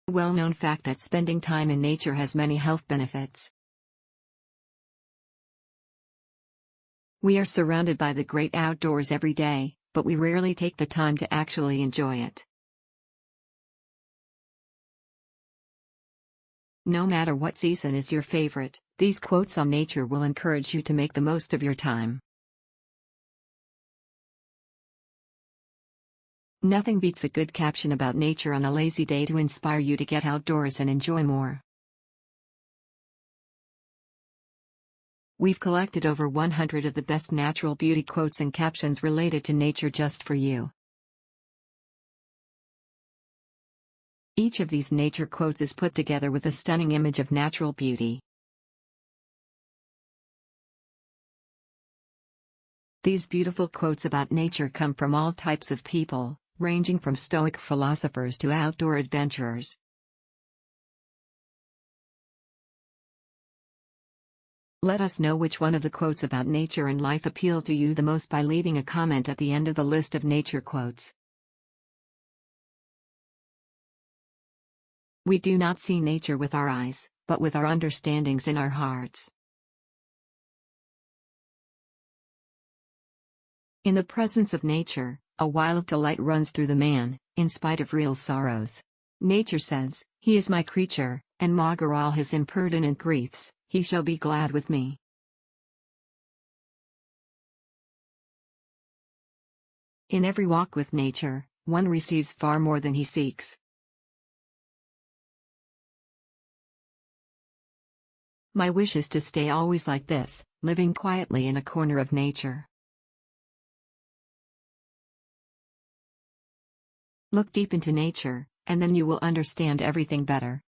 A well-known fact that spending time in nature has many health benefits. We are surrounded by the great outdoors every day, but we rarely take the time to actually enjoy it. No matter what season is your favorite, these quotes on nature will encourage you to make the most of your time. Nothing beats a good caption about nature on a lazy day to inspire you to get outdoors and enjoy more. We've collected over 100 of the best natural beauty quotes and captions related to nature just for you. Each of these nature quotes is put together with a stunning image of natural beauty. These beautiful quotes about nature come from all types of people, ranging from stoic philosophers to outdoor adventurers. Let us know which one of the quotes about nature and life appeal to you the most by leaving a comment at the end of the list of nature quotes. We do not see nature with our eyes, but with our understandings in our hearts. In the presence of nature, a wild delight runs through the man, in spite of real sorrows. Nature says, "He is my creature, and maugre all his impertinent griefs, he shall be glad with me." In every walk with nature, one receives far more than he seeks. My wish is to stay always like this, living quietly in a corner of nature. Look deep into nature, and then you will understand everything better.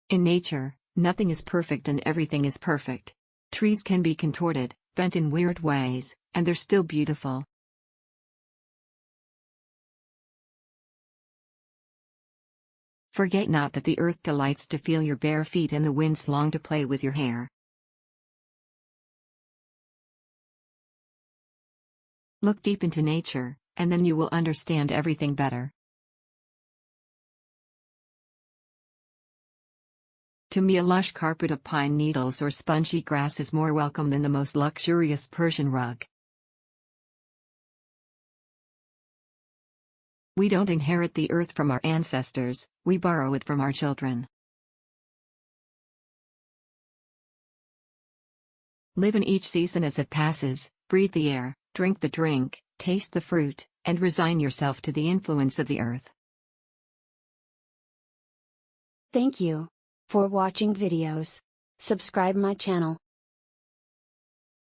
In nature, nothing is perfect and everything is perfect. Trees can be contorted, bent in weird ways, and they're still beautiful. Forget not that the earth delights to feel your bare feet and the winds long to play with your hair. Look deep into nature, and then you will understand everything better. To me, a lush carpet of pine needles or spongy grass is more welcome than the most luxurious Persian rug. We don't inherit the earth from our ancestors, we borrow it from our children. Live in each season as it passes, breathe the air, drink the drink, taste the fruit, and resign yourself to the influence of the earth. Thank you for watching videos. Subscribe my channel.